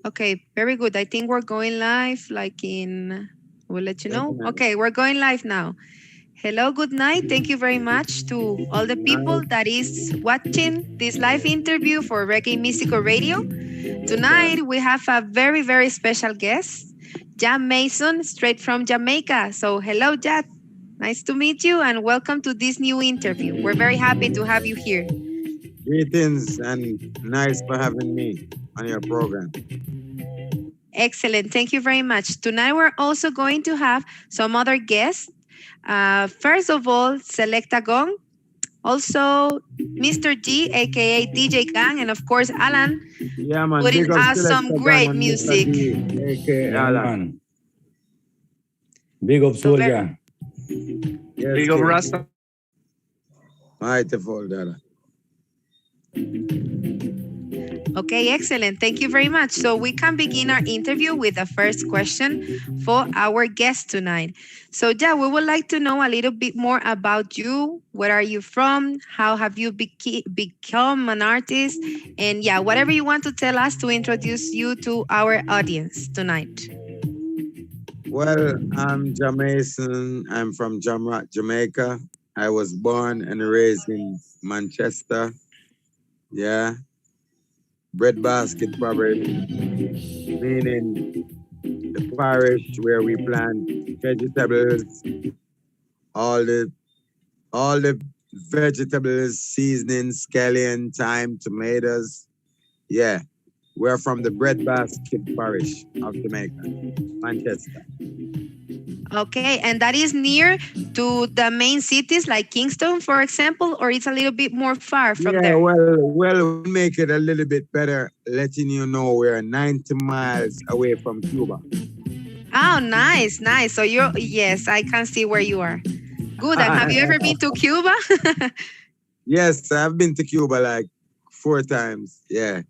Okay, very good. I think we're going live like we'll let you know. Definitely. Okay, we're going live now. Hello, good night. Thank you very much to all the people Nice. that is watching this live interview for Reggae Mystico Radio. Yes, sir. Tonight we have a very, very special guest, Jahmason, straight from Jamaica. So hello, Jah. Nice to meet you and welcome to this new interview. We're very happy to have you here. Greetings and nice for having me on your program. Excellent. Thank you very much. Tonight, we're also going to have some other guests. First of all, Selecta Gong, also Mr. G, aka DJ Gang, and of course, Alan, Yeah, man. putting Big up us some Selecta Gang great and Mr. music. D, aka Yeah, Alan. man. Big up So very, soldier. Yes, Big up King. Rasta. Mighty full dada. okay, excellent. Thank you very much. So we can begin our interview with the first question for our guest tonight. So, yeah, we would like to know a little bit more about you. Where are you from? How have you become an artist? And yeah, whatever you want to tell us to introduce you to our audience tonight. Well, I'm Jahmason. I'm from Jamaica. I was born and raised in Manchester. Yeah. Breadbasket parish, meaning the parish where we plant vegetables, all the all the vegetables, seasonings, scallion, thyme, tomatoes. Yeah. We're from the Breadbasket parish of Jamaica, Manchester. Okay, and that is near to the main cities like Kingston, for example, or it's a little bit more far from Yeah, there? well, we'll make it a little bit better, letting you know we're 90 miles away from Cuba. Oh, nice, nice. So yes, I can see where you are. Good. And have you ever been to Cuba? Yes, I've been to Cuba like 4 times. Yeah,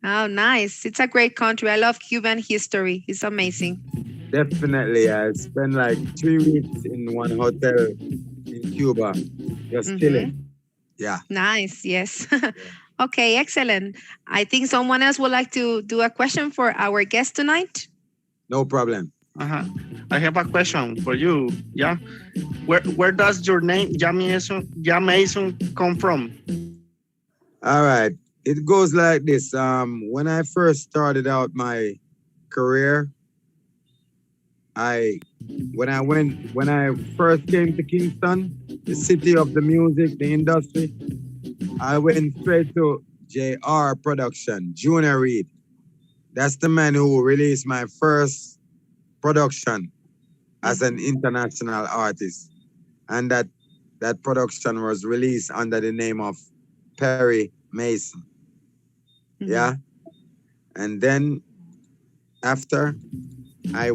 Oh, nice. It's a great country. I love Cuban history. It's amazing. definitely. I spent like 3 weeks in one hotel in Cuba, just Mm-hmm. chilling. Yeah, Nice. Yes. yeah. Okay, excellent. I think someone else would like to do a question for our guest tonight. No problem. Uh-huh. I have a question for you. Yeah. Where does your name Jahmason come from? All right. It goes like this. When I first started out my career, I when I first came to Kingston, the city of the music, the industry, I went straight to JR Production, Junior Reid. That's the man who released my first production as an international artist. And that production was released under the name of Perry Mason. Mhm. Yeah. And then after I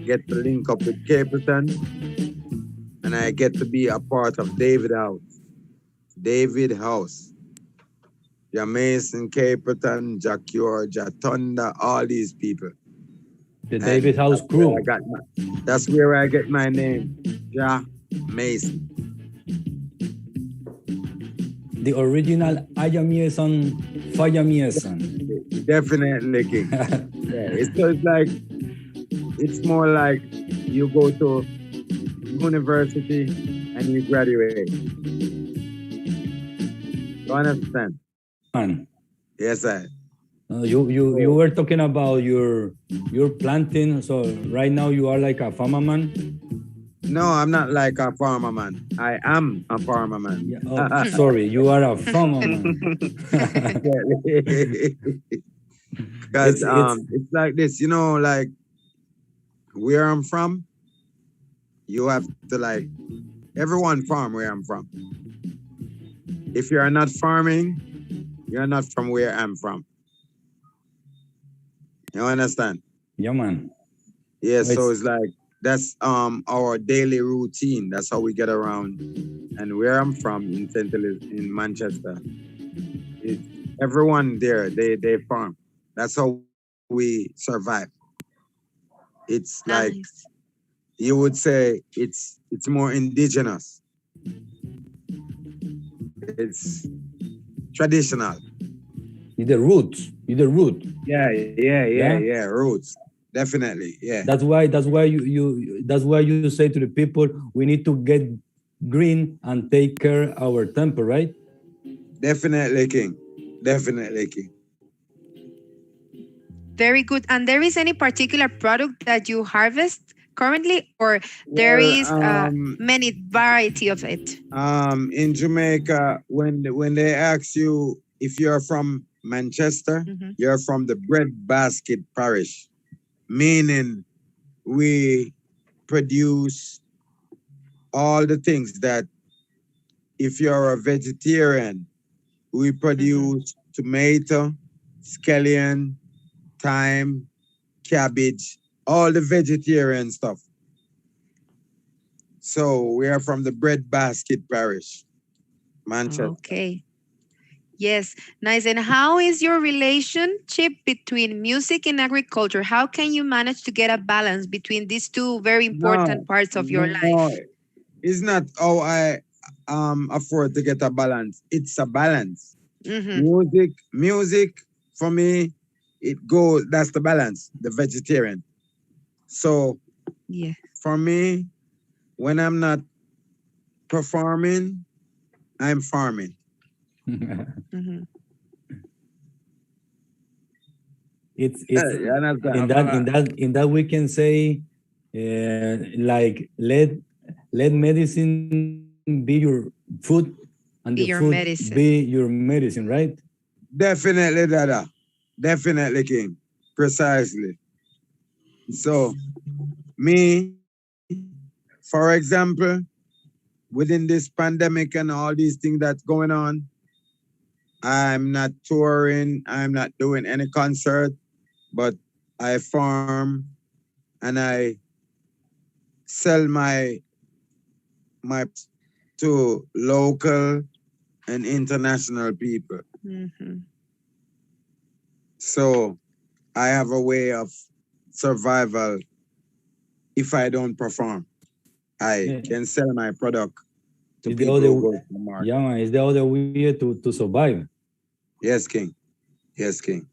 get to link up with Capleton and I get to be a part of David House. Jahmason, Capleton, Jacure, Jatonda, all these people. The And David House crew. that's where I get my name, Jahmason. The original Jahmason, Jahmason. Definitely King. Yeah, it's more like you go to university and you graduate. You understand? Man. Yes, I. You were talking about your planting. So right now you are like a farmer man. No, I'm not like a farmer man. I am a farmer man. Yeah, oh, sorry, you are a farmer man. Because it's like this, like where I'm from, you have to like everyone farm where I'm from. If you are not farming, you're not from where I'm from. You understand? Yeah, man. Yeah, so it's like that's our daily routine. That's how we get around. And where I'm from in in Manchester, everyone there they farm. That's how we survive. It's like Nice. you would say it's more indigenous. It's traditional. The roots. It's the root. Yeah. Roots. Definitely. Yeah. That's why you say to the people, we need to get green and take care our temple, right? Definitely, King. Definitely, King. Very good. And there is any particular product that you harvest currently, or there Well, is many variety of it? in Jamaica, when they ask you if you're from Manchester, Mhm. you're from the breadbasket parish, meaning we produce all the things that if you're a vegetarian, we produce tomato, scallion, thyme, cabbage, all the vegetarian stuff. So we are from the breadbasket parish, Manchester. Okay. Yes, nice. And how is your relationship between music and agriculture? How can you manage to get a balance between these two very important parts of your No, life? it's not how I afford to get a balance. It's a balance. Mhm. Music for me, it goes. That's the balance. The vegetarian. So Yeah. for me, when I'm not performing, I'm farming. Mhm. it's You understand? in that we can say, like, let medicine be your food and the Be your food be medicine. your medicine, right? Definitely, Dada. Definitely, King. Precisely. So me, for example, within this pandemic and all these things that's going on, I'm not touring, I'm not doing any concert, but I farm and I sell my to local and international people. Mhm. So I have a way of survival if I don't perform. I Yeah. can sell my product to It's the people other, who go to the market. yeah, man, it's the other way to survive. Yes, King. Yes, King.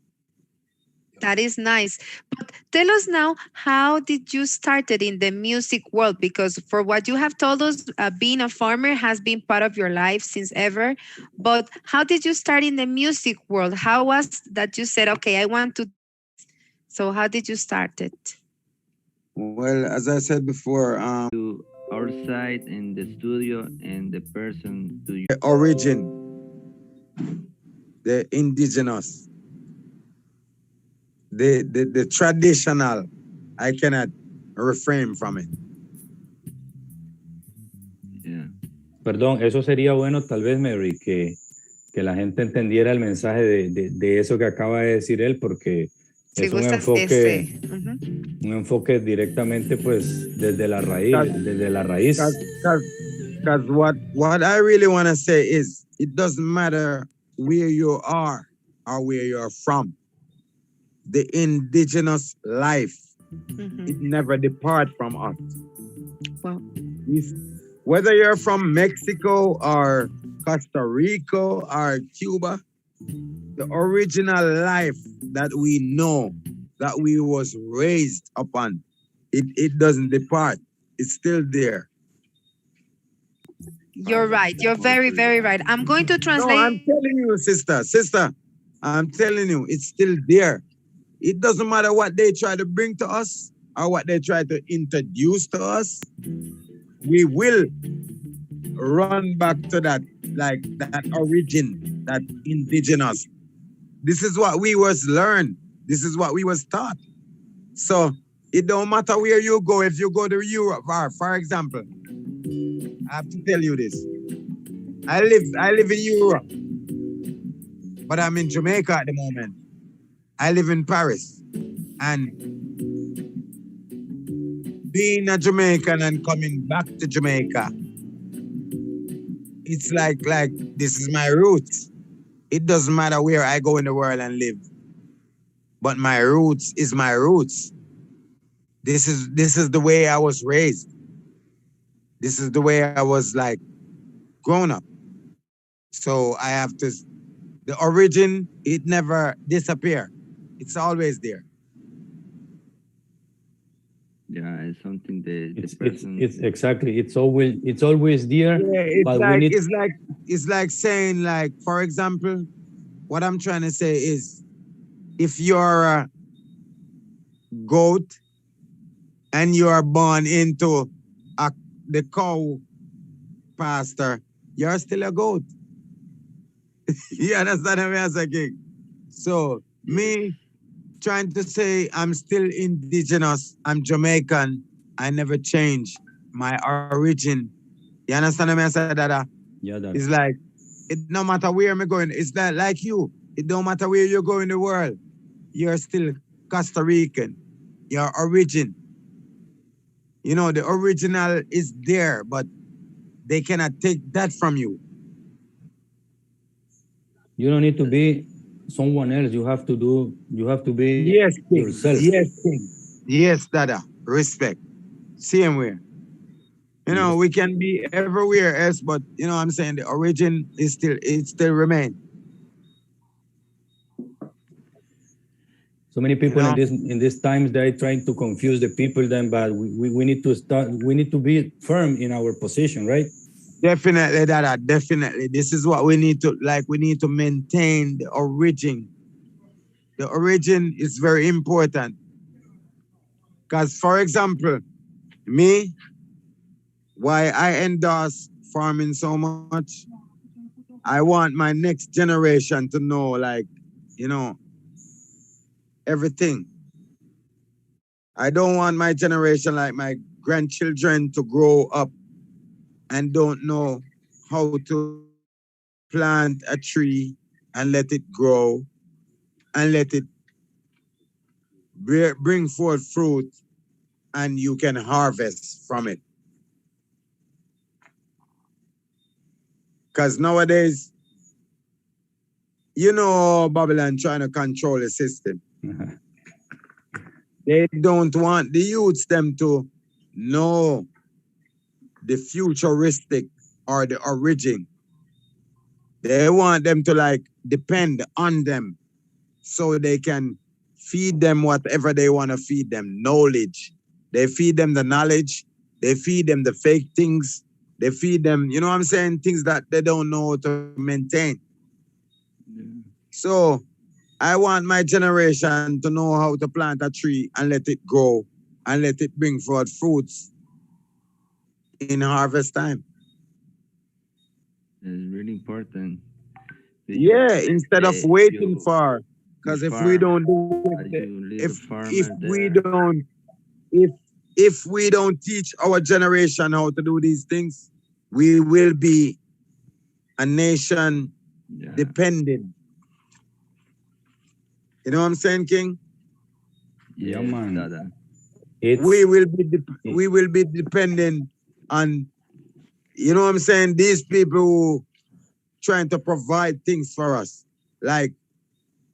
That is nice. But tell us now, how did you started in the music world? Because for what you have told us, being a farmer has been part of your life since ever. But how did you start in the music world? How was that you said, okay, I want to do this? So how did you start it? Well, as I said before, to our side in the studio and the person to the origin, the indigenous, the traditional, I cannot refrain from it. yeah. Perdón, eso sería bueno, tal vez, Mary, que la gente entendiera el mensaje de eso que acaba de decir él, porque Si es un gustas enfoque, ese. Ujú. un enfoque directamente, pues, desde la raíz, Because desde la raíz. what I really want to say is, it doesn't matter where you are or where you're from. The indigenous life, it Mhm. never depart from us. Wow. Whether you're from Mexico or Costa Rica or Cuba, the original life that we know, that we was raised upon, it doesn't depart. It's still there. You're right. You're very, very right. I'm going to No, translate. I'm telling you, sister, I'm telling you, it's still there. It doesn't matter what they try to bring to us or what they try to introduce to us. We will run back to that, like that origin, that indigenous. This is what we was learned. This is what we was taught. So it don't matter where you go. If you go to Europe, or for example, I have to tell you this. I live in Europe, but I'm in Jamaica at the moment. I live in Paris. And being a Jamaican and coming back to Jamaica, it's like this is my roots. It doesn't matter where I go in the world and live, but my roots is my roots. This is the way I was raised. This is the way I was like grown up. So I have to. The origin, it never disappear. It's always there. Yeah, it's something the It's person. it's exactly. It's always there, Yeah, it's but we like need. it's like saying, like, for example, what I'm trying to say is, if you're a goat and you are born into a, the cow pasture, you're still a goat. You understand what I'm saying? So Yes. me trying to say I'm still indigenous, I'm Jamaican, I never change my origin. You understand what I said, Dada? Yeah, It's that. like, it no matter where I'm going, it's like you. It don't matter where you go in the world, you're still Costa Rican. Your origin. You know, the original is there, but they cannot take that from you. You don't need to be someone else. You have to do. You have to be Yes, King. yourself. Yes, King. Yes, Dada. Respect. Same way. You know, Yes. we can be everywhere else, but you know what I'm saying, the origin is still, it still remain. So many You people know? in these times they're trying to confuse the people. Then, but we need to start. We need to be firm in our position, right? Definitely, Dada. Definitely. This is what we need to, like, we need to maintain the origin. The origin is very important. Because, for example, me, why I endorse farming so much, I want my next generation to know, like, you know, everything. I don't want my generation, like my grandchildren, to grow up and don't know how to plant a tree and let it grow and let it bring forth fruit and you can harvest from it. Because nowadays, you know, Babylon trying to control the system. They don't want the youths them to know the futuristic or the origin. They want them to like depend on them so they can feed them whatever they want to feed them. Knowledge. They feed them the knowledge. They feed them the fake things. They feed them, you know what I'm saying, things that they don't know how to maintain. Yeah. So I want my generation to know how to plant a tree and let it grow and let it bring forth fruits in harvest time. It's really important. Do you Yeah, instead of waiting you for, you because if we farm? don't do Are it, you little if farmer we there? don't, if if we don't teach our generation how to do these things, we will be a nation Yeah. dependent. You know what I'm saying, King? Yeah, Yes, man. Dada. We It's will be it, we will be dependent on, you know what I'm saying, these people who trying to provide things for us, like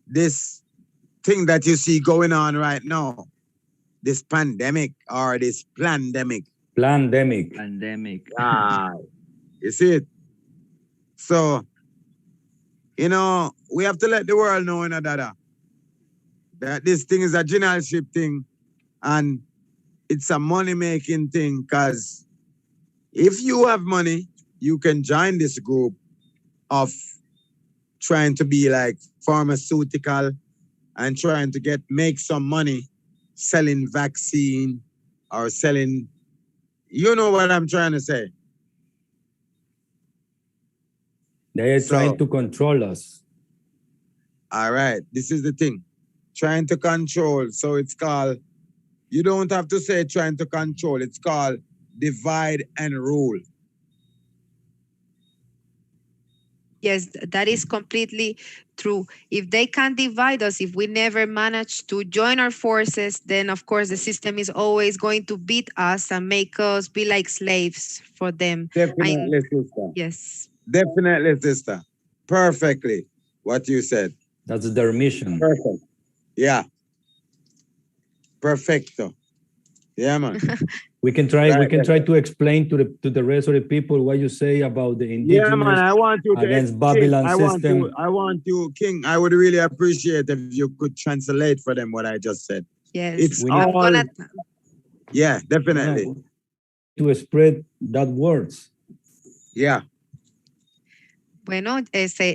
this thing that you see going on right now, this pandemic or this pandemic. pandemic. Pandemic. Ah, you see it. So you know we have to let the world know, in that this thing is a generalship thing and it's a money making thing. Because if you have money, you can join this group of trying to be like pharmaceutical and trying to make some money selling vaccine or selling, you know what I'm trying to say. They are trying So, to control us. all right, this is the thing. Trying to control. So it's called, you don't have to say trying to control. It's called divide and rule. Yes, that is completely true. If they can't divide us, if we never manage to join our forces, then of course the system is always going to beat us and make us be like slaves for them. And Definitely, sister. yes. Definitely, sister. Perfectly what you said. That's their mission. Perfect. Yeah. Perfecto. Yeah, man. We can try. Right, We can right. try to explain to the rest of the people what you say about the Yeah, man. indigenous I want you to against King. Babylon system. I want you, King. I would really appreciate if you could translate for them what I just said. Yes, It's We need I'm all, gonna. yeah, no, definitely. to spread that words. Yeah. Bueno,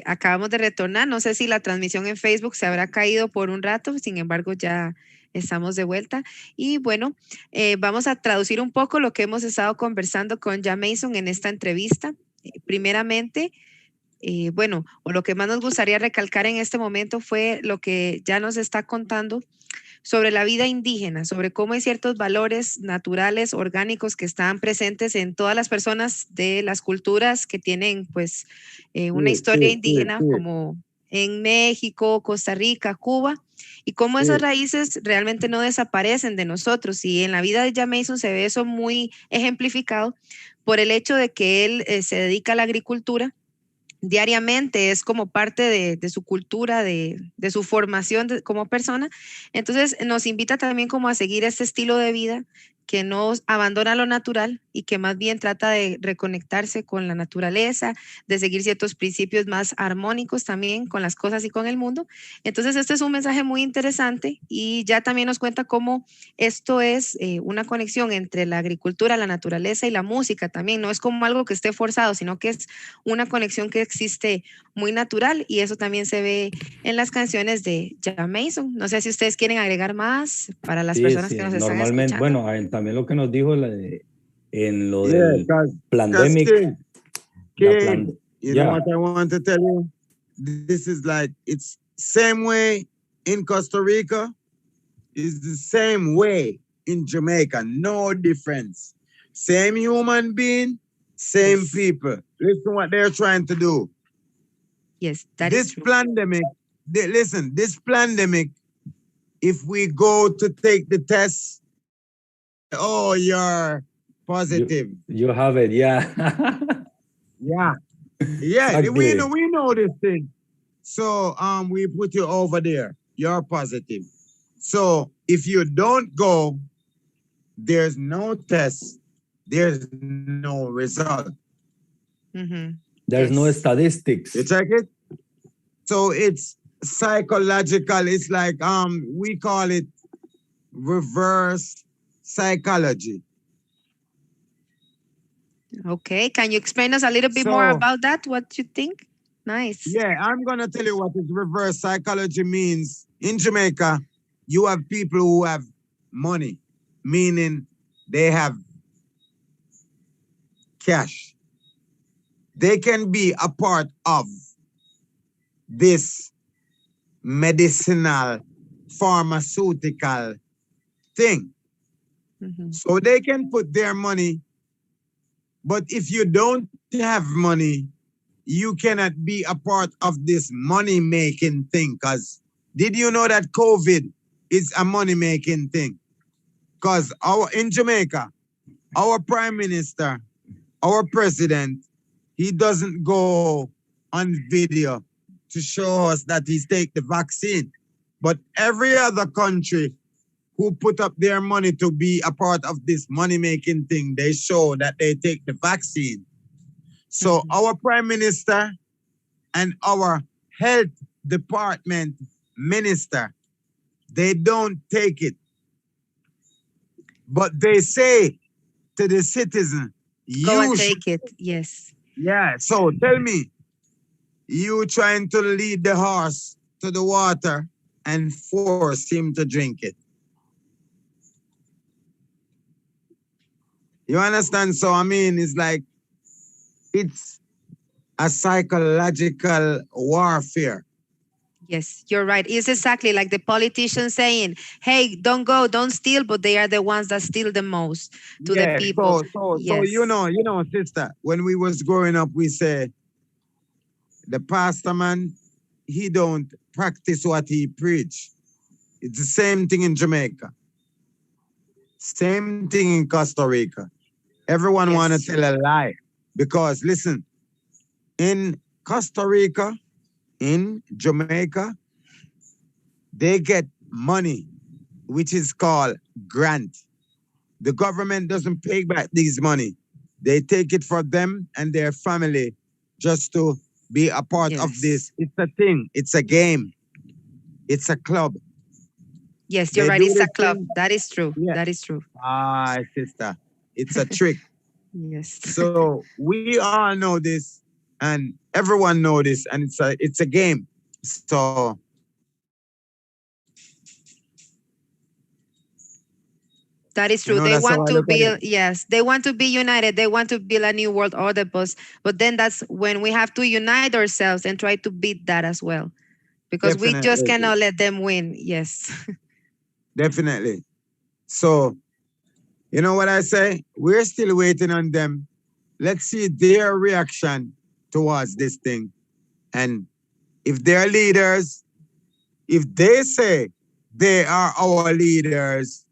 acabamos de retornar. No sé si la transmisión en Facebook se habrá caído por un rato, sin embargo, ya estamos de vuelta. Y bueno, vamos a traducir un poco lo que hemos estado conversando con Jahmason en esta entrevista. Primeramente, bueno, o lo que más nos gustaría recalcar en este momento fue lo que ya nos está contando sobre la vida indígena, sobre cómo hay ciertos valores naturales, orgánicos que están presentes en todas las personas de las culturas que tienen pues una Sí, historia sí, sí, indígena sí, como en México, Costa Rica, Cuba, y cómo sí. esas raíces realmente no desaparecen de nosotros. Y en la vida de Jahmason se ve eso muy ejemplificado por el hecho de que él se dedica a la agricultura diariamente, es como parte de su cultura, de su formación como persona. Entonces nos invita también como a seguir este estilo de vida que no abandona lo natural y que más bien trata de reconectarse con la naturaleza, de seguir ciertos principios más armónicos también con las cosas y con el mundo. Entonces este es un mensaje muy interesante y ya también nos cuenta cómo esto es una conexión entre la agricultura, la naturaleza y la música también. No es como algo que esté forzado, sino que es una conexión que existe muy natural y eso también se ve en las canciones de Jahmason. No sé si ustedes quieren agregar más para las Sí, personas sí. que nos están Normalmente, escuchando. bueno, también lo que nos dijo en lo Yeah, del because pandemic, King, la King, you know yeah, what I want to tell you? This is like, it's same way in Costa Rica, is the same way in Jamaica. No difference. Same human being, same Yes. people. Listen what they're trying to do. Yes, that is This true. pandemic, listen, this pandemic, if we go to take the test, oh, you're positive. you have it, yeah. Yeah. Yeah, Exactly. we know this thing. So we put you over there. You're positive. So if you don't go, there's no test, there's no result. Mhm. There's no Yes. statistics. You check it? So it's psychological. It's like we call it reverse psychology. Okay, can you explain us a little bit more So about that? What you think? Nice. yeah, I'm gonna tell you what is reverse psychology means. In Jamaica, you have people who have money, meaning they have cash. They can be a part of this medicinal, pharmaceutical thing. Mhm. So they can put their money, but if you don't have money, you cannot be a part of this money-making thing. Because did you know that COVID is a money-making thing? Because in Jamaica, our prime minister, our president, he doesn't go on video to show us that he's take the vaccine. But every other country who put up their money to be a part of this money-making thing, they show that they take the vaccine. So our prime minister and our health department minister, they don't take it. But they say to the citizen, Go and you should. take it. Yes. Yeah, so tell me, you trying to lead the horse to the water and force him to drink it. You understand? So I mean, it's like, it's a psychological warfare. Yes, you're right. It's exactly like the politicians saying, hey, don't go, don't steal, but they are the ones that steal the most to the Yeah, people. so Yes. you know, sister, when we was growing up, we say the pastor man, he don't practice what he preach. It's the same thing in Jamaica. Same thing in Costa Rica. Everyone Yes. want to tell a lie. Because listen, in Costa Rica, in Jamaica, they get money, which is called grant. The government doesn't pay back these money. They take it for them and their family just to be a part of Yes. this. It's a thing. It's a game. It's a club. Yes, you're They right. do It's a this club. thing. That is true. Yeah. That is true. Ah, sister. It's a trick. Yes. So we all know this, and everyone know this, and it's a game. So That is you true. know They that's how want I to look at it. build, yes, they want to be united. They want to build a new world order, but then that's when we have to unite ourselves and try to beat that as well. Because we just Definitely, cannot let them win. Yes. definitely. So you know what I say? We're still waiting on them. Let's see their reaction towards this thing, and if they're leaders, if they say they are our leaders,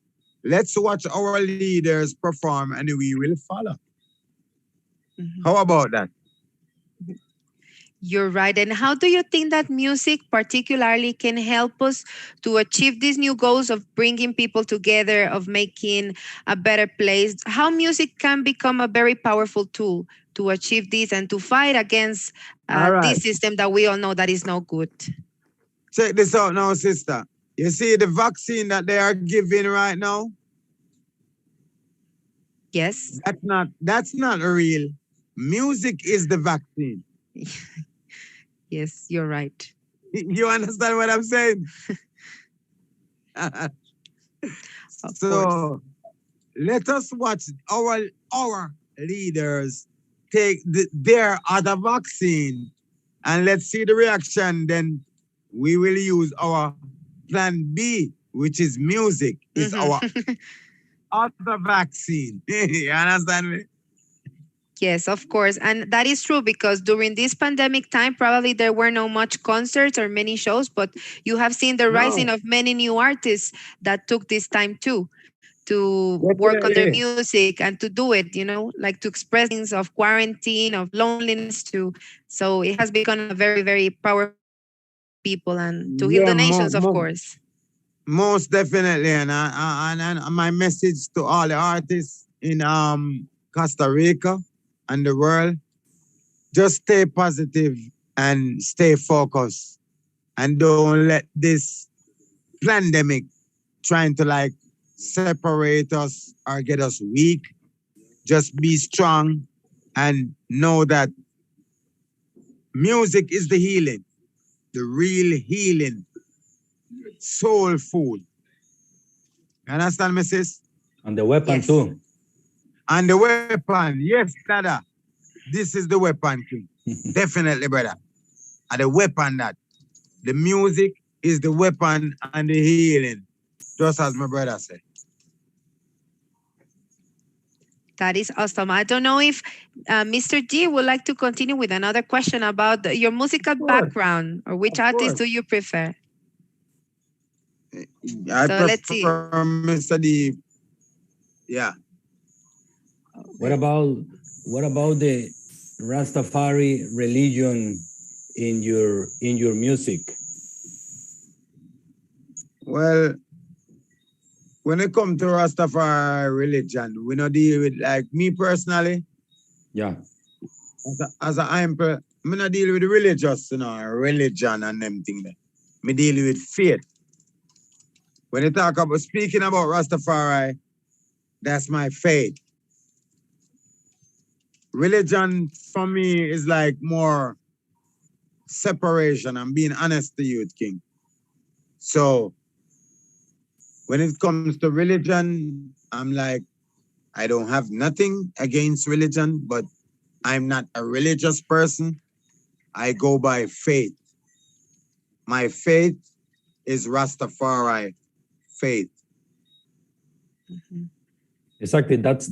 let's watch our leaders perform and we will follow. Mhm. How about that? You're right. And how do you think that music, particularly, can help us to achieve these new goals of bringing people together, of making a better place? How music can become a very powerful tool to achieve this and to fight against All this right. system that we all know that is not good? Check this out now, sister. You see the vaccine that they are giving right now? Yes. That's not real. Music is the vaccine. Yes, you're right. You understand what I'm saying? Of course. So let us watch our leaders take their other vaccine and let's see the reaction. Then we will use our plan B, which is music, is our Mhm. other vaccine. You understand me? Yes, of course. And that is true because during this pandemic time, probably there were no much concerts or many shows, but you have seen the rising No, of many new artists that took this time too to work on their definitely. music and to do it, like to express things of quarantine, of loneliness too. So it has become a very, very powerful tool to heal people and to heal Yeah, the nations, of course. most definitely. And my message to all the artists in Costa Rica and the world, just stay positive and stay focused and don't let this pandemic trying to like separate us or get us weak. Just be strong and know that music is the healing, the real healing, soul food. You understand me, sis? And the weapon Yes. too. And the weapon, yes, brother. This is the weapon, King. Definitely, brother. And the weapon that the music is the weapon and the healing. Just as my brother said. That is awesome. I don't know if Mr. G would like to continue with another question about your musical Of course, background or which of artist course. do you prefer? I So let's see. prefer Mr. D. Yeah. What Okay. about the Rastafari religion in your music? Well, when it comes to Rastafari religion, we not deal with like me personally, Yeah. as a ample, me not deal with religious, religion and them thing there. Me deal with faith. When you talk about speaking about Rastafari, that's my faith. Religion for me is like more separation. I'm being honest to you, King. So when it comes to religion, I'm like, I don't have nothing against religion, but I'm not a religious person. I go by faith. My faith is Rastafari faith. Mhm. Exactly. That's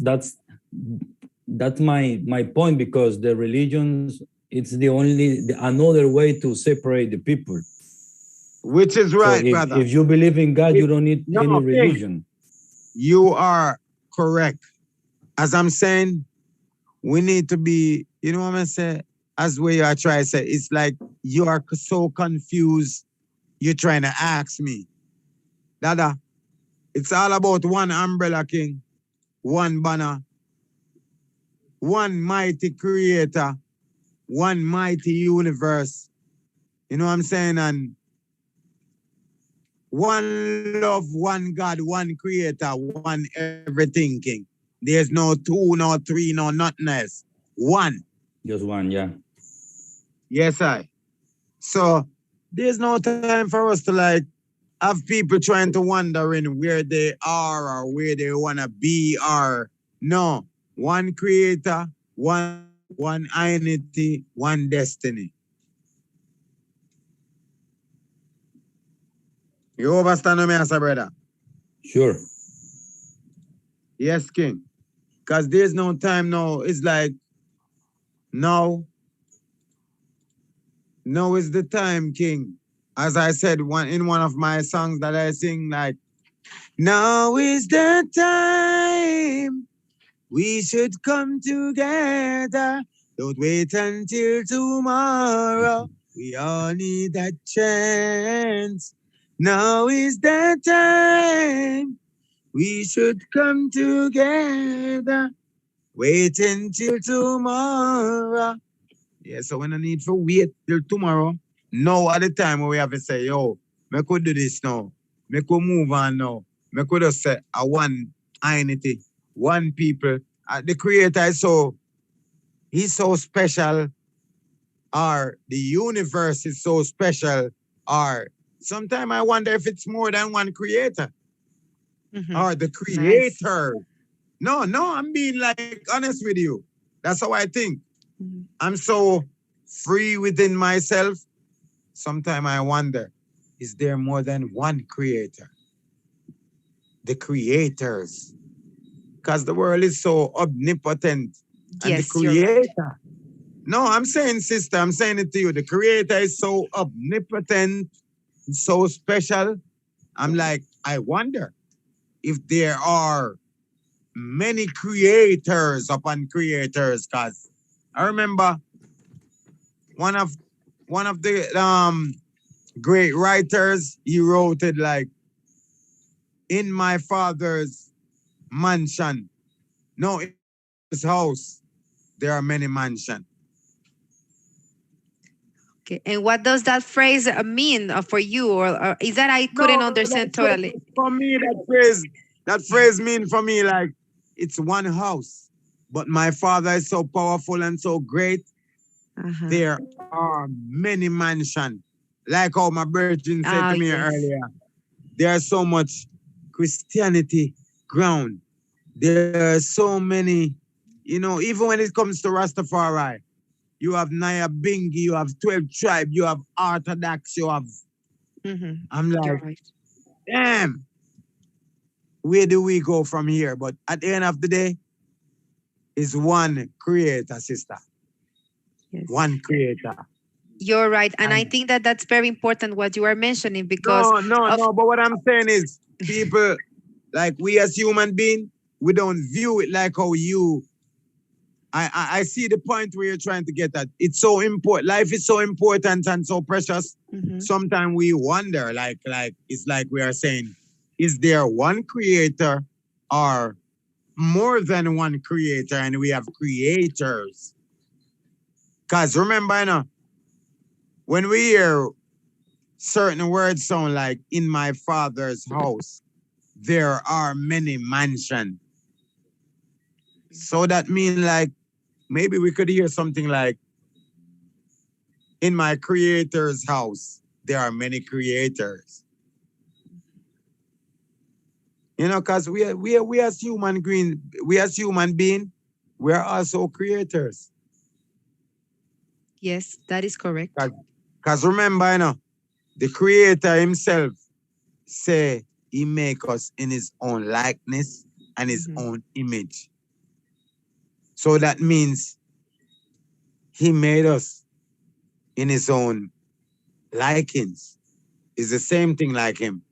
my point because the religions it's the only another way to separate the people. Which is So right, brother. if you believe in God, It, you don't need no, any King, religion. you are correct. As I'm saying, we need to be, you know what I'm saying? As way I try to say, it's like you are so confused. You're trying to ask me, Dada, it's all about one umbrella, King. one banner, one mighty creator, one mighty universe. You know what I'm saying? And one love, one God, one creator, one everything king. There's no two, no three, no nothing else. One. Just one, yeah. Yes, I. So there's no time for us to like have people trying to wondering where they are or where they wanna be or no. One creator, one identity, one destiny. You understand me, as a brother? Sure. Yes, King. Because there's no time now. It's like now. Now is the time, King. As I said in one of my songs that I sing, like, now is the time we should come together. Don't wait until tomorrow. We all need that chance. Now is the time we should come together. Wait until tomorrow. Yeah, so when I need to wait till tomorrow, now at the time when we have to say, yo, me could do this now. Me could move on now. Me could just say, I one identity, one people. The creator is he's so special, or the universe is so special, or sometimes I wonder if it's more than one creator, or the creator. Nice. No, I'm being like honest with you. That's how I think. I'm so free within myself. Sometimes I wonder, is there more than one creator? The creators. Because the world is so omnipotent. And Yes, the creator. No, I'm saying, sister, I'm saying it to you. The creator is so omnipotent, so special. I'm like, I wonder if there are many creators upon creators, because I remember one of the great writers, he wrote it like, in my father's mansion, no, in his house, there are many mansions. Okay, and what does that phrase mean for you, or is that I couldn't understand totally? For me, that phrase means for me like it's one house, but my father is so powerful and so great. There are many mansions. Like how my virgin said to me earlier, there's so much Christianity ground. There are so many, even when it comes to Rastafari, you have Naya Bingi, you have 12 tribe, you have Orthodox, you have. I'm like, damn, where do we go from here? But at the end of the day, is one creator, sister. Yes. One creator. You're right. And I think that that's very important what you are mentioning, because... No. But what I'm saying is people, like we as human beings, we don't view it like how you... I see the point where you're trying to get at. It's so important. Life is so important and so precious. Sometimes we wonder, like it's like we are saying, is there one creator or more than one creator, and we have creators? Because remember, when we hear certain words sound like, in my father's house, there are many mansions. So that means like, maybe we could hear something like, in my creator's house, there are many creators. Because we as human beings, we are also creators. Yes, that is correct. Because remember, the creator himself say he make us in his own likeness and his own image. So that means he made us in his own likings. It's the same thing like him.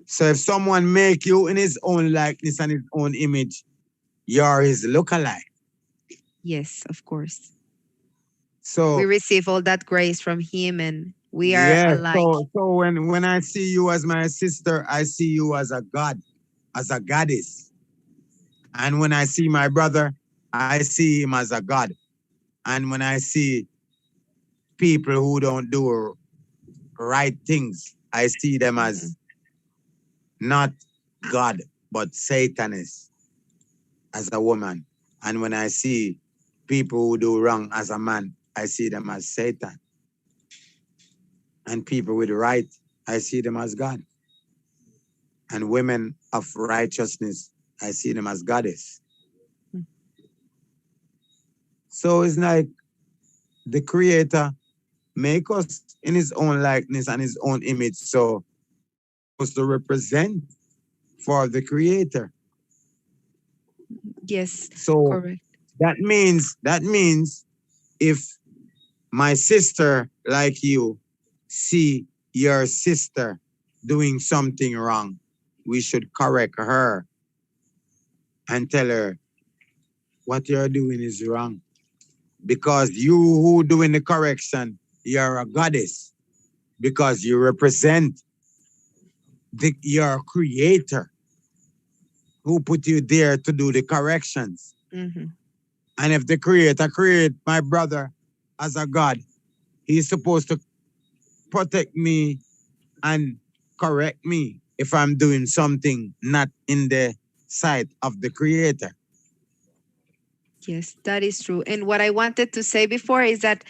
So if someone make you in his own likeness and his own image, you're his lookalike. Yes, of course. So we receive all that grace from him, and we are alike. So when I see you as my sister, I see you as a god, as a goddess. And when I see my brother, I see him as a God. And when I see people who don't do right things, I see them as not God, but Satanist as a woman. And when I see people who do wrong as a man, I see them as Satan. And people with right, I see them as God. And women of righteousness, I see them as goddess. So it's like the Creator make us in his own likeness and his own image. So supposed to represent for the Creator. Yes, So correct. that means if my sister like you see your sister doing something wrong, we should correct her and tell her what you're doing is wrong. Because you who doing the correction, you're a goddess. Because you represent your creator who put you there to do the corrections. Mm-hmm. And if the creator create my brother as a god, he's supposed to protect me and correct me if I'm doing something not in the sight of the creator. Yes, that is true. And what I wanted to say before is that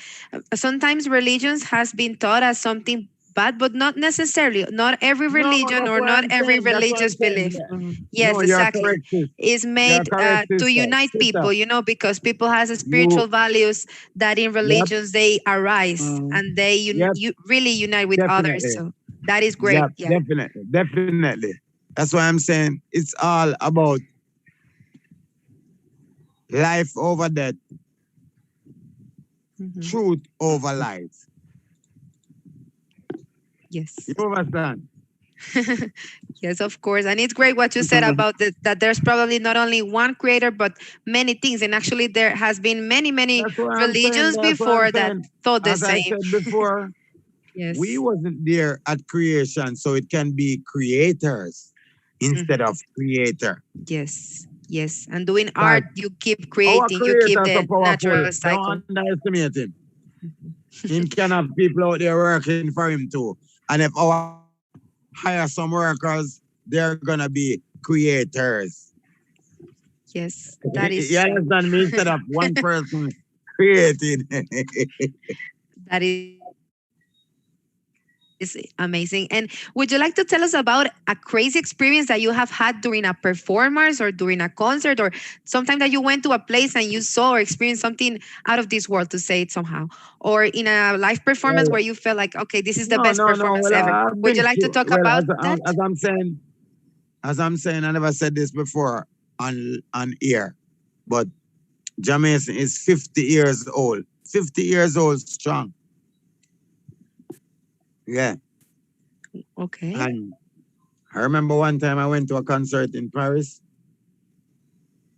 sometimes religions has been taught as something bad, but not necessarily. Not every No, religion that's or what not I'm every saying. That's what I'm religious saying. belief. No, Yes, you're exactly. correct, sis. Is You're made correct, to sister. unite Sister, people, because people has you, spiritual values that in yep, religions they arise and they yep, really unite with others. definitely. So that is great. Yep, Yeah. definitely, definitely. That's why I'm saying it's all about life over death, Mhm. truth over lies. Yes. You understand? Yes, of course. And it's great what you said about that there's probably not only one creator, but many things. And actually, there has been many, many That's what I'm saying. religions That's what I'm before that saying. thought the As I same. said before, we Yes. wasn't there at creation, so it can be creators instead Mhm. of creator. Yes. Yes. And doing But art, you keep our creating, you keep creator is so the powerful. natural Don't cycle. underestimate him. Mhm. Him can have people out there working for him too. And if our hire some workers, they're gonna be creators. Yes, that You is true. understand me? Instead of one person creating. That is amazing. And would you like to tell us about a crazy experience that you have had during a performance or during a concert or sometime that you went to a place and you saw or experienced something out of this world, to say it somehow, or in a live performance Well, where you felt like, okay, this is the no, best no, no. performance Well, ever? I've Would you been like to through. talk Well, about that? as I'm saying, I never said this before on air, but Jahmason is 50 years old. 50 years old, strong. Yeah, Okay. and I remember one time I went to a concert in Paris,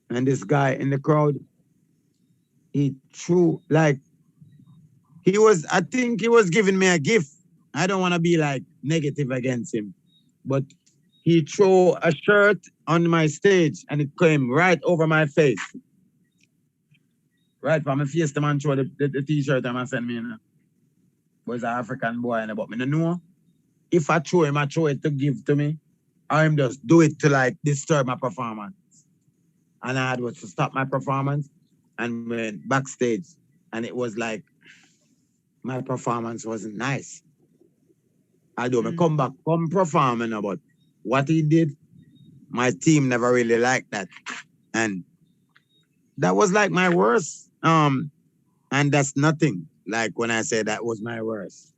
and this guy in the crowd, he threw like I think he was giving me a gift. I don't want to be like negative against him, but he threw a shirt on my stage and it came right over my face. Right from my face, the man threw the t-shirt and I sent me, was an African boy, but me no know. If I throw him, I throw it to give to me. Or him just do it to like disturb my performance. And I had to stop my performance and went backstage. And it was like my performance wasn't nice. I do me come back, come performing, but what he did, my team never really liked that. And that was like my worst. And that's nothing. Like when I say that was my worst.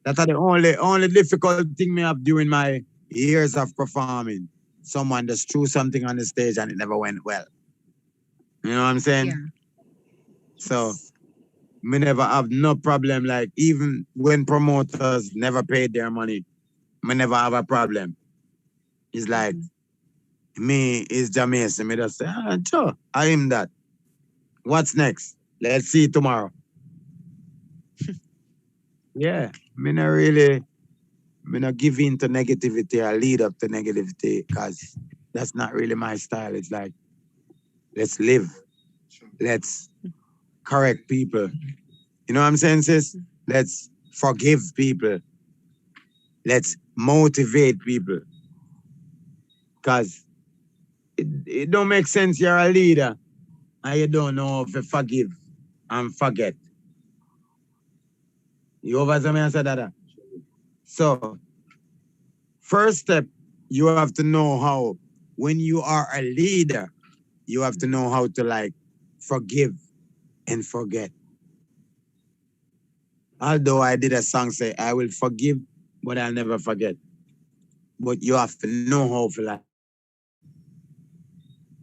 That's the only difficult thing me have during my years of performing. Someone just threw something on the stage and it never went well. You know what I'm saying? Yeah. So me never have no problem. Like even when promoters never paid their money, me never have a problem. It's like me is Jahmason. Me just say, sure, I am that. What's next? Let's see tomorrow. Yeah, me not give in to negativity or lead up to negativity because that's not really my style. It's like, let's live. Let's correct people. You know what I'm saying, sis? Let's forgive people. Let's motivate people. Because it don't make sense you're a leader and you don't know how to forgive and forget. You overstand me answer that? So, first step, you have to know how, when you are a leader, you have to know how to like forgive and forget. Although I did a song say, I will forgive, but I'll never forget. But you have to know how to like.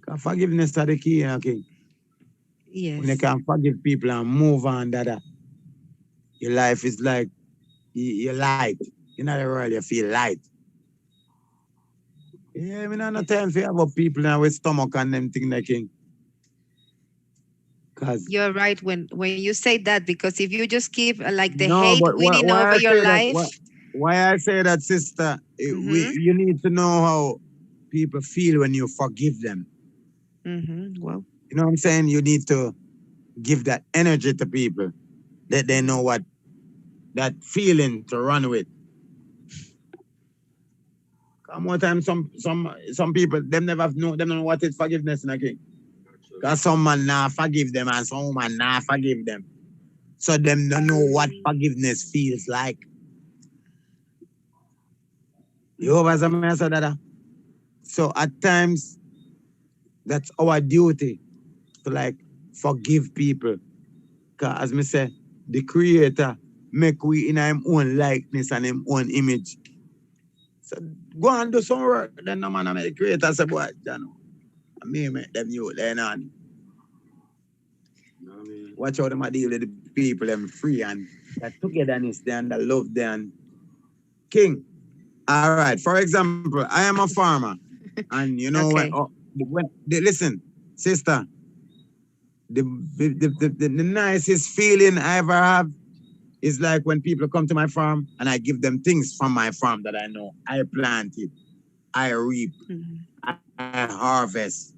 'Cause forgiveness is the key, okay? When you Yes. can forgive people and move on, your life is like, you're light. In other world, you feel light. Yeah, I mean, I'm not time for about people now with stomach and them thing like king. Cause You're right when you say that, because if you just keep like the no, hate but winning over why I your say that? life. Why I say that, sister? Mm-hmm. You need to know how people feel when you forgive them. Mm-hmm. Well, You know what I'm saying? You need to give that energy to people that they know what that feeling to run with. Come one time, some people them never know them don't know what is forgiveness in a king. Cause some man now forgive them and some man now forgive them. So them don't know what forgiveness feels like. You overstand me, answer that? So at times that's our duty to like forgive people. Cause as me say, the creator make we in him own likeness and him own image. So go and do some work. Then no man make the creator say, boy, you know, me make them you then on. Watch how them a deal with the people them free and that togetherness there and the love there and king. All right. For example, I am a farmer. And you know okay. listen, sister, the nicest feeling I ever have is like when people come to my farm and I give them things from my farm that I know. I planted, I reap, Mhm. I harvest.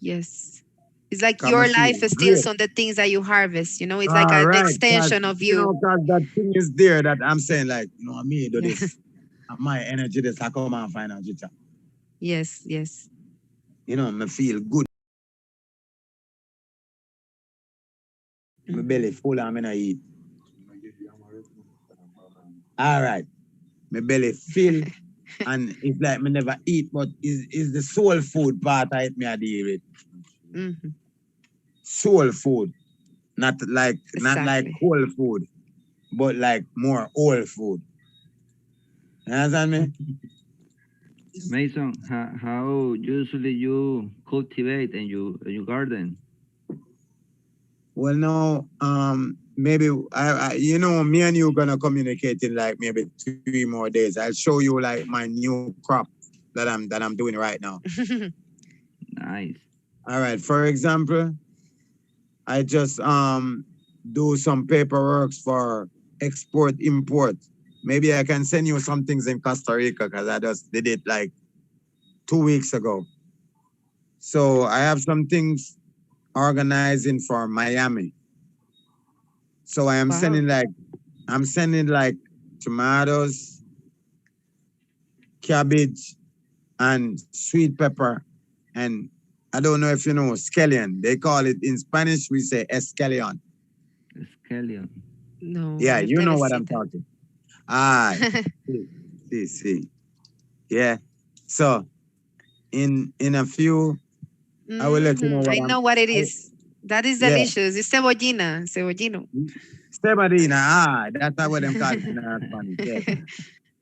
Yes. It's like Come your feel life is still great. on the things that you harvest. It's like All an right, cause extension of you you. know, cause that thing is there that I'm saying like, you know, me do this. And my energy this I come and find out jicha. Yes, yes. You know, me feel good. My belly Mhm. full and me not eat. All right. My belly fill and it's like me never eat, but is the soul food part I eat me I deal with. Mhm. Soul food. Not like Exactly. whole food, but like more whole food. You understand me? Mason, how usually you cultivate and you garden? Well, no, maybe you know, me and you gonna communicate in like maybe 3 more days. I'll show you like my new crop that I'm doing right now. Nice. All right. For example, I just do some paperwork for export import. Maybe I can send you some things in Costa Rica because I just did it like 2 weeks ago. So I have some things organizing for Miami. So Wow. I'm sending like tomatoes, cabbage, and sweet pepper. And I don't know if you know scallion. They call it in Spanish, we say escallion. Scallion. No, Yeah, I've you never know what seen I'm that. talking. Ah, see. Yeah. So in a few, I will let you know I what know what it I, is. That is yeah. delicious. It's cebollina, cebollino. Stebarina. That's what them call it in Spanish. Yeah.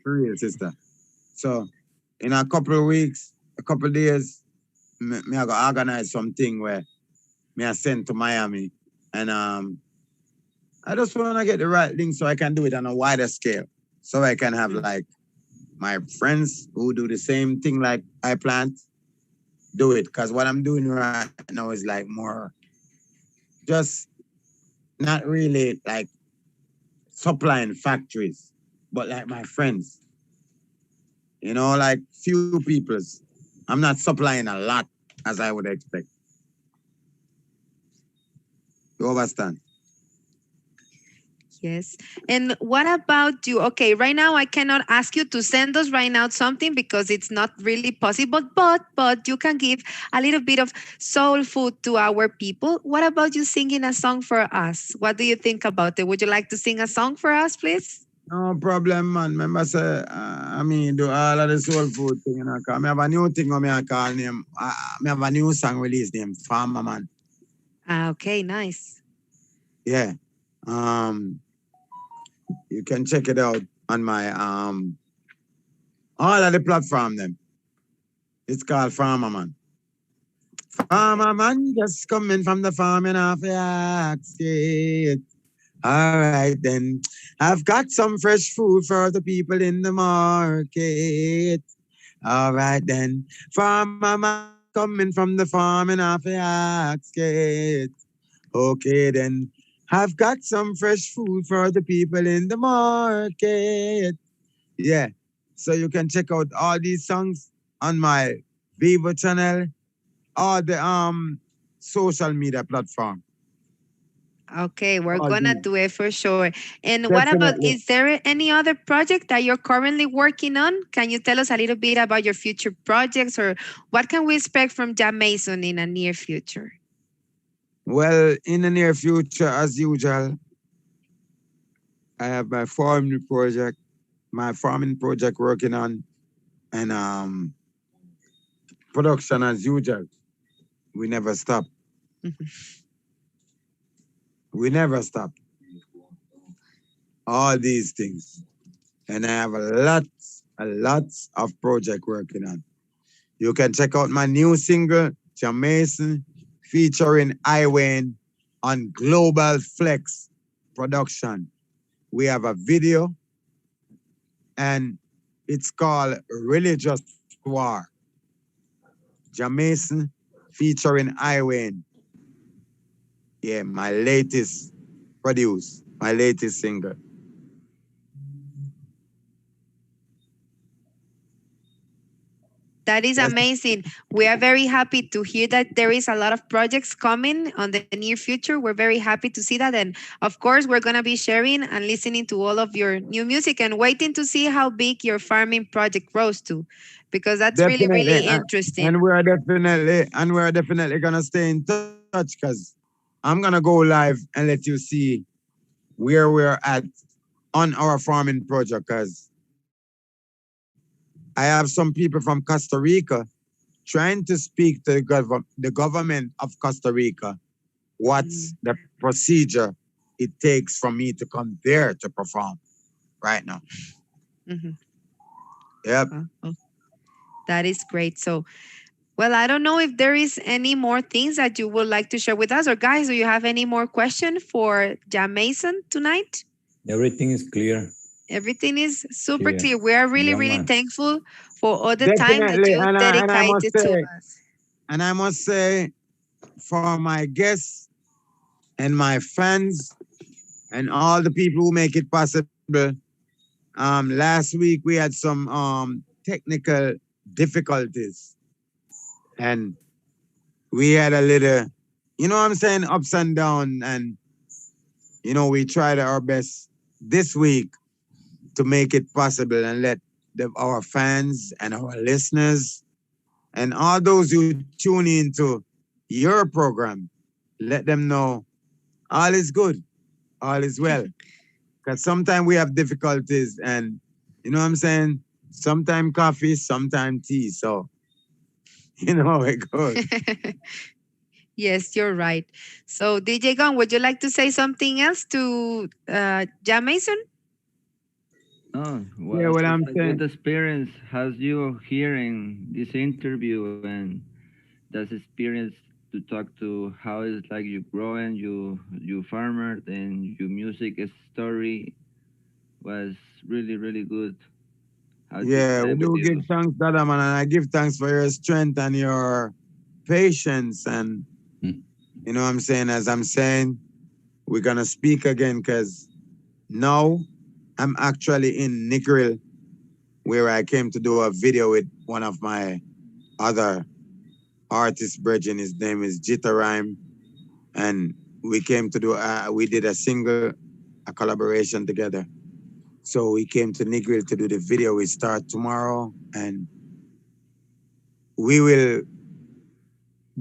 For real, sister. So in a couple of weeks, a couple of days, me I go organize something where me I send to Miami. And I just want to get the right thing so I can do it on a wider scale. So I can have like my friends who do the same thing like I plant, do it. Because what I'm doing right now is like more just not really like supplying factories, but like my friends. like few people's. I'm not supplying a lot as I would expect. You understand? Yes. And what about you? Okay, right now I cannot ask you to send us right now something because it's not really possible, but you can give a little bit of soul food to our people. What about you singing a song for us? What do you think about it? Would you like to sing a song for us, please? No problem, man. Remember, say, do all of the soul food thing, cause me have a new thing I call name. Me have a new song release named Farmer Man. Ah, okay, nice. Yeah. You can check it out on my all of the platform them. It's called Farmer Man. Farmer Man just coming from the farming off the axe. Yeah. All right then. I've got some fresh food for the people in the market. All right then. Farmer Man just coming from the farming off the axe. Okay then. I've got some fresh food for the people in the market. Yeah. So you can check out all these songs on my Vivo channel or the social media platform. Okay, we're All gonna these. do it for sure. And what about, Definitely. is there any other project that you're currently working on? Can you tell us a little bit about your future projects, or what can we expect from Jahmason in a near future? Well, in the near future, as usual, I have my farming project working on, and production as usual. We never stop. We never stop. All these things. And I have a lot of project working on. You can check out my new single, Jahmason, featuring Iwayne on Global Flex Production. We have a video, and it's called Religious War. Jahmason featuring Iwayne. Yeah, my latest single. That is That's amazing. We are very happy to hear that there is a lot of projects coming on the near future. We're very happy to see that. And of course, we're going to be sharing and listening to all of your new music and waiting to see how big your farming project grows to, because that's really, definitely, really interesting. and we're definitely gonna stay in touch because I'm gonna go live and let you see where we're at on our farming project. Because I have some people from Costa Rica trying to speak to the government of Costa Rica. What's the procedure it takes for me to come there to perform right now? Mhm. Yep. Oh, that is great. So, well, I don't know if there is any more things that you would like to share with us, or guys, do you have any more question for Jahmason tonight? Everything is clear. Everything is super Clear. clear. We are really, Young really man. thankful for all the time that Definitely. you And I must dedicated to say, us. for my guests and my fans and all the people who make it possible. Last week we had some technical difficulties, and we had a little, what I'm saying, ups and down, and we tried our best this week to make it possible and let our fans and our listeners and all those who tune into your program, let them know all is good, all is well. Because sometimes we have difficulties, and you know what I'm saying? Sometimes coffee, sometimes tea. So, you know how it goes. Yes, you're right. So, DJ Gong, would you like to say something else to Jahmason? Oh, Yeah, was what I'm a good saying. experience. Has you hearing this interview and that experience to talk to how it's like you growing, you farmer, and your music story was really really good. How to Yeah, we time with do give you. thanks, Dada man, and I give thanks for your strength and your patience. And Hmm. you know what I'm saying? As I'm saying, we're gonna speak again because now I'm actually in Negril where I came to do a video with one of my other artist brethren. His name is Jita Rhyme, and we came to do. We did a single, a collaboration together. So we came to Negril to do the video. We start tomorrow, and we will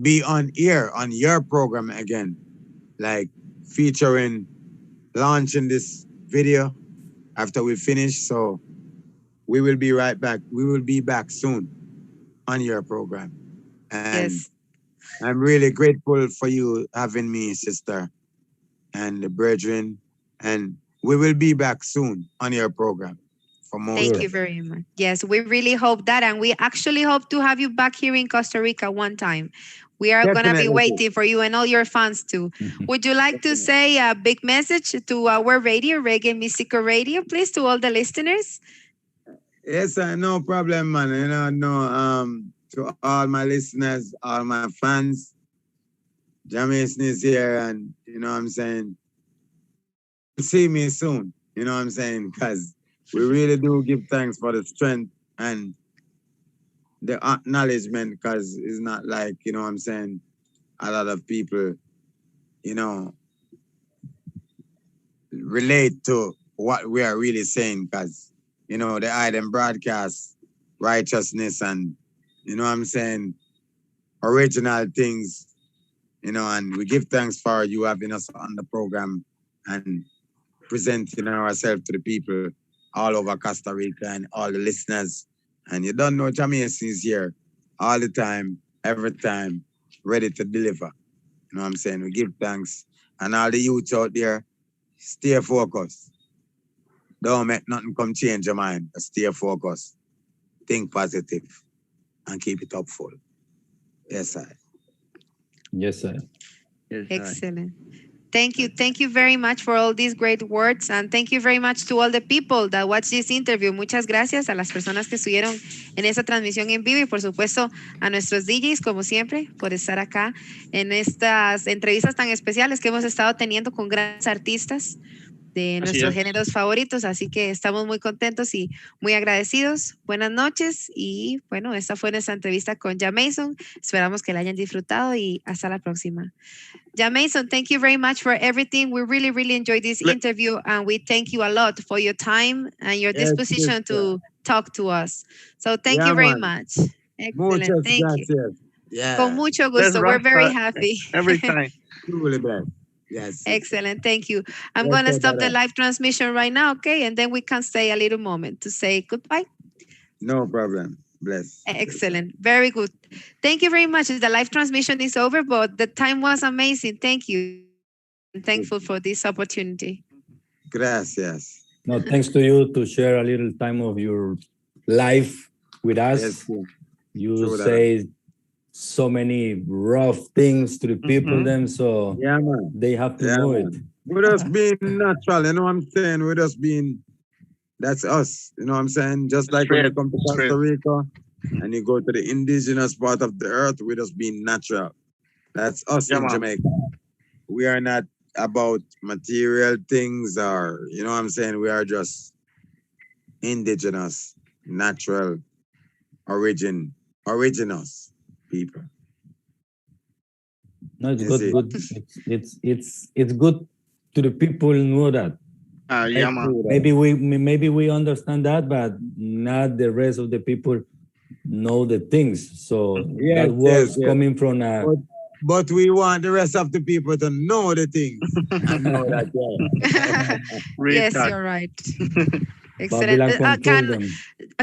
be on air on your program again, like featuring, launching this video after we finish. So we will be right back. We will be back soon on your program. And Yes. I'm really grateful for you having me, sister, and the brethren. And we will be back soon on your program for more Thank stuff. you very much. Yes, we really hope that. And we actually hope to have you back here in Costa Rica one time. We are going to be Definitely. waiting for you and all your fans too. Would you like to say a big message to our radio, Reggae Mystico Radio, please, to all the listeners? Yes, no problem, man. To all my listeners, all my fans, Jahmason is here, and you know what I'm saying, see me soon. You know what I'm saying, because we really do give thanks for the strength and the acknowledgement, because it's not like, you know what I'm saying, a lot of people, you know, relate to what we are really saying, because, you know, they item broadcast righteousness and, you know what I'm saying, original things, you know, and we give thanks for you having us on the program and presenting ourselves to the people all over Costa Rica and all the listeners. And you don't know, Jahmason is here all the time, every time, ready to deliver. You know what I'm saying? We give thanks. And all the youths out there, stay focused. Don't make nothing come change your mind. Stay focused. Think positive and keep it hopeful. Yes, sir. Yes, sir. Yes, Excellent. Thank you. Thank you very much for all these great words. And thank you very much to all the people that watched this interview. Muchas gracias a las personas que estuvieron en esa transmisión en vivo y por supuesto a nuestros DJs, como siempre, por estar acá en estas entrevistas tan especiales que hemos estado teniendo con grandes artistas de nuestros géneros favoritos, así que estamos muy contentos y muy agradecidos. Buenas noches y bueno, esta fue nuestra entrevista con Jahmason. Esperamos que la hayan disfrutado y hasta la próxima. Jahmason, thank you very much for everything. We really, really enjoyed this interview and we thank you a lot for your time and your disposition to talk to us. So thank you very much. Excellent. Muchas Thank you. gracias. Yeah. Con mucho gusto. We're very happy. Every time. Truly blessed. Yes. Excellent. Thank you. I'm Yes, going to sir, stop the brother. live transmission right now, okay? And then we can stay a little moment to say goodbye. No problem. Bless. Excellent. Very good. Thank you very much. The live transmission is over, but the time was amazing. Thank you. I'm thankful for this opportunity. Gracias. No, thanks to you to share a little time of your life with us. Yes, sir. You True that. say so many rough things to the people, them, so Yeah, man. they have to Yeah, know man. it. We're just being natural, you know what I'm saying? We're just being, that's us, you know what I'm saying? Just like when you come to Costa Rica and you go to the indigenous part of the earth, we're just being natural. That's us Yeah, in man. Jamaica. We are not about material things or, you know what I'm saying? We are just indigenous, natural, originals people. No, it's You good. see? Good. It's good to the people know that. Yeah, man. Maybe we understand that, but not the rest of the people know the things. So Yes, that was yes. coming from a. But we want the rest of the people to know the things. I know that, yeah. Yes, Talk. you're right. Babylon Excellent. control them.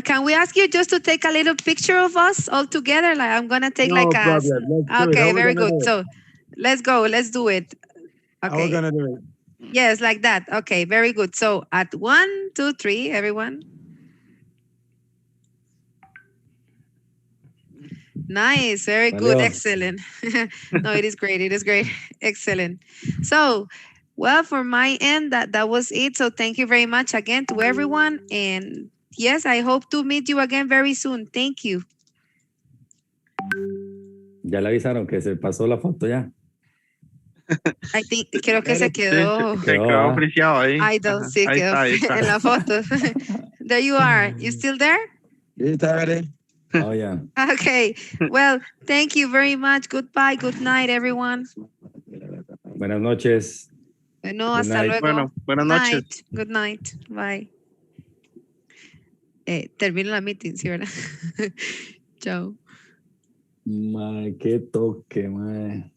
Can we ask you just to take a little picture of us all together? Like I'm gonna take No like problem. Let's do it. How Okay, we very gonna good. do it? So let's go. Let's do it. How we Okay. gonna do it? Yes, like that. Okay, very good. So at 1, 2, 3, everyone. Nice, very good, Valeu. excellent. No, it is great. It is great. Excellent. So, well, for my end, that was it. So thank you very much again to everyone. And yes, I hope to meet you again very soon. Thank you. Ya le avisaron que se pasó la foto ya. I think, creo que se quedó. Se quedó apreciado ahí. Idol, sí, Ahí quedó está, ahí está. en la foto. There you are. You still there? Eat already? Oh, yeah. Okay. Well, thank you very much. Goodbye. Good night, everyone. Buenas noches. Bueno, Good hasta night. luego. Bueno, buenas noches. Night. Good night. Bye. Termino la meeting, ¿sí, verdad? Chao. Mae, qué toque, mae.